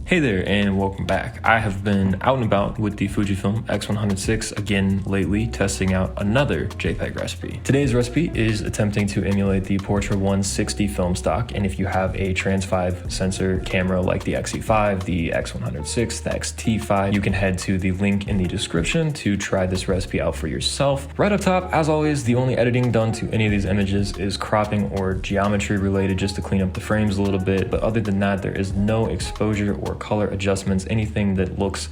Hey there and welcome back. I have been out and about with the Fujifilm X100VI again lately, testing out another JPEG recipe. Today's recipe is attempting to emulate the Portra 160 film stock, and if you have a Trans 5 sensor camera like the XE5, the X100VI, the XT5, you can head to the link in the description to try this recipe out for yourself. Right up top, as always, the only editing done to any of these images is cropping or geometry related just to clean up the frames a little bit, but other than that, there is no exposure or color adjustments. Anything that looks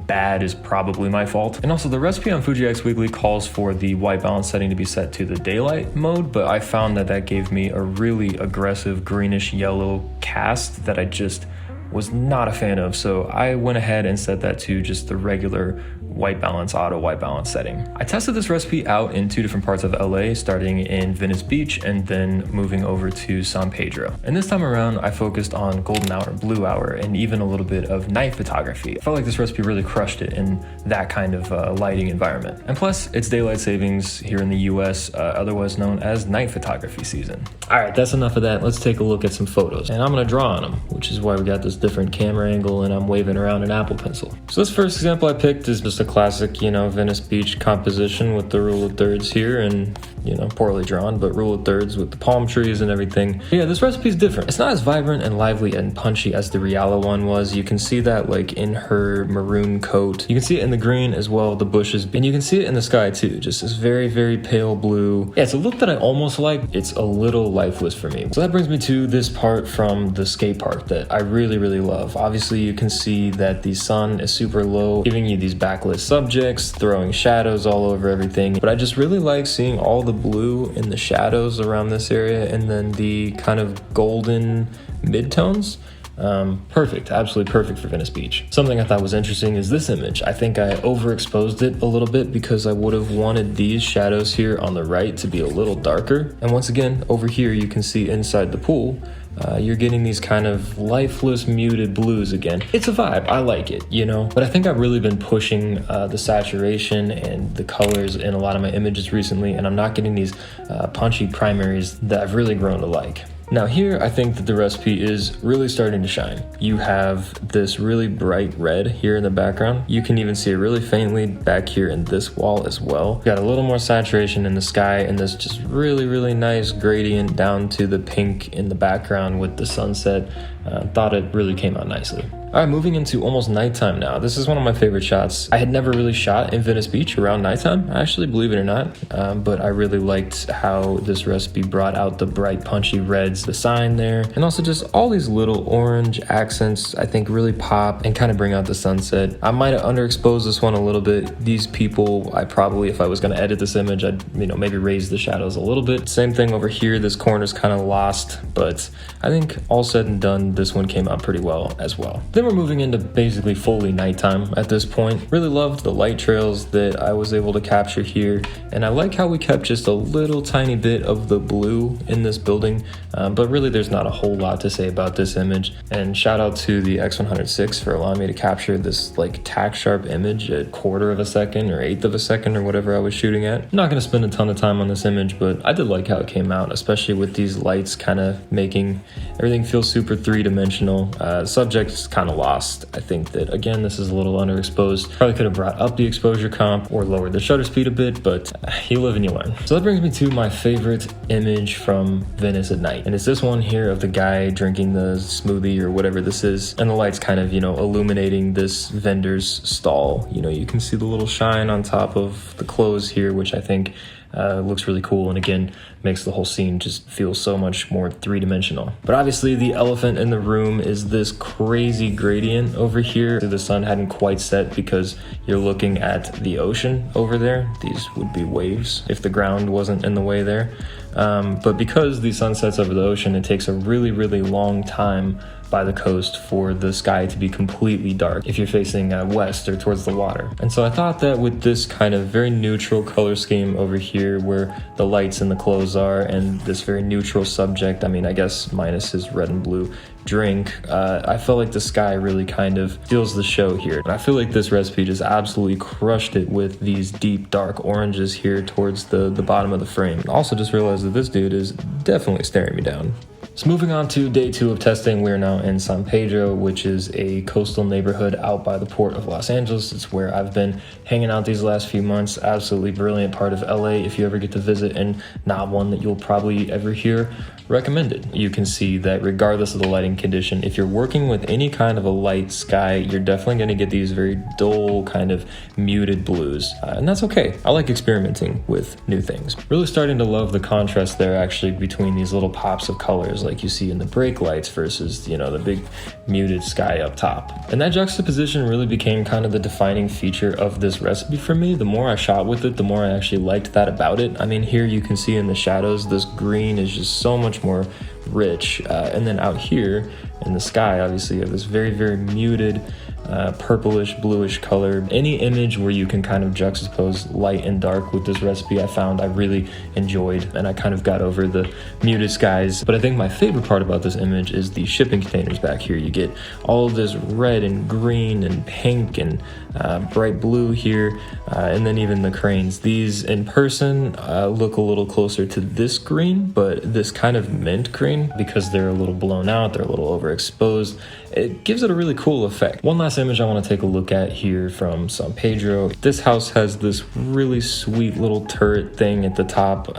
bad is probably my fault. And also the recipe on Fuji X Weekly calls for the white balance setting to be set to the daylight mode, but I found that that gave me a really aggressive greenish yellow cast that I just was not a fan of, so I went ahead and set that to just the regular white balance, auto white balance setting. I tested this recipe out in two different parts of LA, starting in Venice Beach and then moving over to San Pedro. And this time around, I focused on golden hour, blue hour, and even a little bit of night photography. I felt like this recipe really crushed it in that kind of lighting environment. And plus, it's daylight savings here in the US, otherwise known as night photography season. All right, that's enough of that. Let's take a look at some photos. And I'm gonna draw on them, which is why we got this different camera angle and I'm waving around an Apple Pencil. So this first example I picked is just a classic, Venice Beach composition with the rule of thirds here and, poorly drawn, but rule of thirds with the palm trees and everything. Yeah, this recipe is different. It's not as vibrant and lively and punchy as the Riala one was. You can see that like in her maroon coat. You can see it in the green as well, the bushes, and you can see it in the sky too. Just this very, very pale blue. Yeah, it's a look that I almost like. It's a little lifeless for me. So that brings me to this part from the skate park that I really, really love. Obviously, you can see that the sun is super low, giving you these backlit subjects, throwing shadows all over everything. But I just really like seeing all the blue in the shadows around this area and then the kind of golden midtones. Perfect, absolutely perfect for Venice Beach. Something I thought was interesting is this image. I think I overexposed it a little bit because I would have wanted these shadows here on the right to be a little darker. And once again, over here, you can see inside the pool, you're getting these kind of lifeless, muted blues again. It's a vibe, I like it, But I think I've really been pushing the saturation and the colors in a lot of my images recently, and I'm not getting these punchy primaries that I've really grown to like. Now here, I think that the recipe is really starting to shine. You have this really bright red here in the background. You can even see it really faintly back here in this wall as well. Got a little more saturation in the sky and this just really, really nice gradient down to the pink in the background with the sunset. Thought it really came out nicely. All right, moving into almost nighttime now. This is one of my favorite shots. I had never really shot in Venice Beach around nighttime, actually, believe it or not, but I really liked how this recipe brought out the bright punchy reds, the sign there, and also just all these little orange accents I think really pop and kind of bring out the sunset. I might have underexposed this one a little bit. These people, I probably, if I was gonna edit this image, I'd maybe raise the shadows a little bit. Same thing over here, this corner's kind of lost, but I think all said and done, this one came out pretty well as well. Then we're moving into basically fully nighttime at this point. Really loved the light trails that I was able to capture here, and I like how we kept just a little tiny bit of the blue in this building, but really there's not a whole lot to say about this image. And shout out to the X100VI for allowing me to capture this like tack sharp image at 1/4 of a second or 1/8 of a second or whatever I was shooting at. I'm not going to spend a ton of time on this image, but I did like how it came out, especially with these lights kind of making everything feel super three-dimensional. Subject's kind of lost. I think that, again, this is a little underexposed. Probably could have brought up the exposure comp or lowered the shutter speed a bit, but you live and you learn. So that brings me to my favorite image from Venice at night. And it's this one here of the guy drinking the smoothie or whatever this is. And the lights kind of, illuminating this vendor's stall. You can see the little shine on top of the clothes here, which I think looks really cool, and again makes the whole scene just feel so much more three-dimensional. But obviously the elephant in the room is this crazy gradient over here. The sun hadn't quite set because you're looking at the ocean over there. These would be waves if the ground wasn't in the way there. But because the sun sets over the ocean, it takes a really, really long time by the coast for the sky to be completely dark if you're facing west or towards the water. And so I thought that with this kind of very neutral color scheme over here where the lights and the clothes are and this very neutral subject, I guess minus his red and blue drink, I felt like the sky really kind of steals the show here. And I feel like this recipe just absolutely crushed it with these deep dark oranges here towards the bottom of the frame. Also just realized that this dude is definitely staring me down. So moving on to day 2 of testing, we're now in San Pedro, which is a coastal neighborhood out by the port of Los Angeles. It's where I've been hanging out these last few months. Absolutely brilliant part of LA if you ever get to visit, and not one that you'll probably ever hear recommended. You can see that regardless of the lighting condition, if you're working with any kind of a light sky, you're definitely going to get these very dull kind of muted blues, and that's okay. I like experimenting with new things. Really starting to love the contrast there actually between these little pops of colors like you see in the brake lights versus, you know, the big muted sky up top. And that juxtaposition really became kind of the defining feature of this recipe for me. The more I shot with it, the more I actually liked that about it. I mean, here you can see in the shadows, this green is just so much more rich. And then out here in the sky, obviously you have this very, very muted purplish, bluish color. Any image where you can kind of juxtapose light and dark with this recipe I found I really enjoyed, and I kind of got over the muted skies. But I think my favorite part about this image is the shipping containers back here. You get all of this red and green and pink and bright blue here, and then even the cranes. These in person look a little closer to this green, but this kind of mint green, because they're a little blown out, they're a little overexposed, it gives it a really cool effect. One last image I want to take a look at here from San Pedro. This house has this really sweet little turret thing at the top.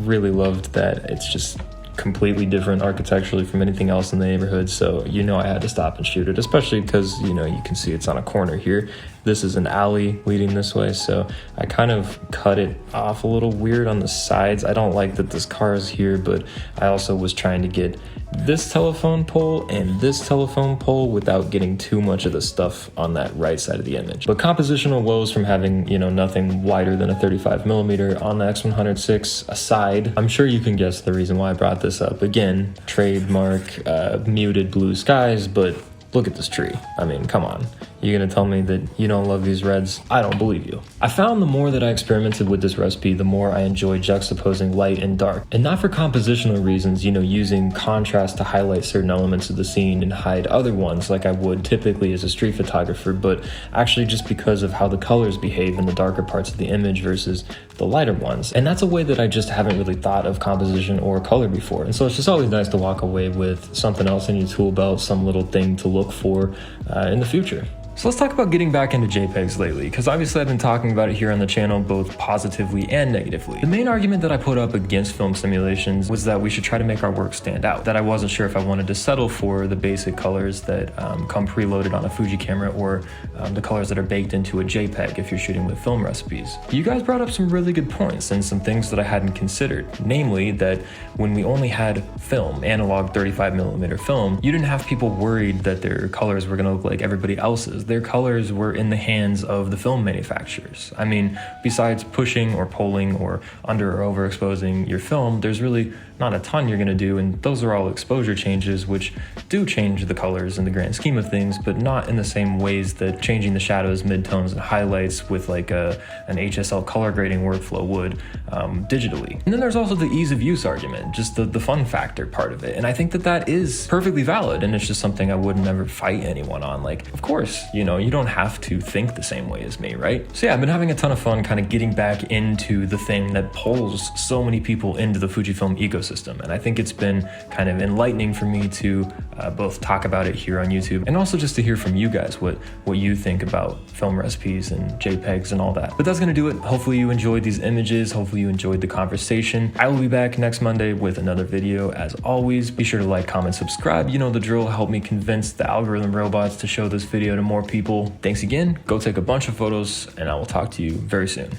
Really loved that. It's just completely different architecturally from anything else in the neighborhood, so you know I had to stop and shoot it, especially because, you know, you can see it's on a corner here. This is an alley leading this way, so I kind of cut it off a little weird on the sides. I don't like that this car is here, but I also was trying to get this telephone pole and this telephone pole without getting too much of the stuff on that right side of the image. But compositional woes from having, you know, nothing wider than a 35mm on the X100VI aside, I'm sure you can guess the reason why I brought this up. Again, trademark muted blue skies, but look at this tree. I mean, come on. You're gonna tell me that you don't love these reds? I don't believe you. I found the more that I experimented with this recipe, the more I enjoyed juxtaposing light and dark. And not for compositional reasons, you know, using contrast to highlight certain elements of the scene and hide other ones like I would typically as a street photographer, but actually just because of how the colors behave in the darker parts of the image versus the lighter ones. And that's a way that I just haven't really thought of composition or color before. And so it's just always nice to walk away with something else in your tool belt, some little thing to look for in the future. So let's talk about getting back into JPEGs lately, because obviously I've been talking about it here on the channel both positively and negatively. The main argument that I put up against film simulations was that we should try to make our work stand out, that I wasn't sure if I wanted to settle for the basic colors that come preloaded on a Fuji camera, or the colors that are baked into a JPEG if you're shooting with film recipes. You guys brought up some really good points and some things that I hadn't considered, namely that when we only had film, analog 35mm film, you didn't have people worried that their colors were going to look like everybody else's. Their colors were in the hands of the film manufacturers. I mean, besides pushing or pulling or under or overexposing your film, there's really not a ton you're gonna do, and those are all exposure changes which do change the colors in the grand scheme of things, but not in the same ways that changing the shadows, midtones, and highlights with like an HSL color grading workflow would digitally. And then there's also the ease of use argument, just the fun factor part of it, and I think that that is perfectly valid, and it's just something I would never fight anyone on. Like, of course, you know, you don't have to think the same way as me, right? So yeah, I've been having a ton of fun kind of getting back into the thing that pulls so many people into the Fujifilm ecosystem. And I think it's been kind of enlightening for me to both talk about it here on YouTube and also just to hear from you guys what you think about film recipes and JPEGs and all that. But that's gonna do it. Hopefully you enjoyed these images. Hopefully you enjoyed the conversation. I will be back next Monday with another video. As always, be sure to like, comment, subscribe. You know the drill. Help me convince the algorithm robots to show this video to more people. Thanks again. Go take a bunch of photos, and I will talk to you very soon.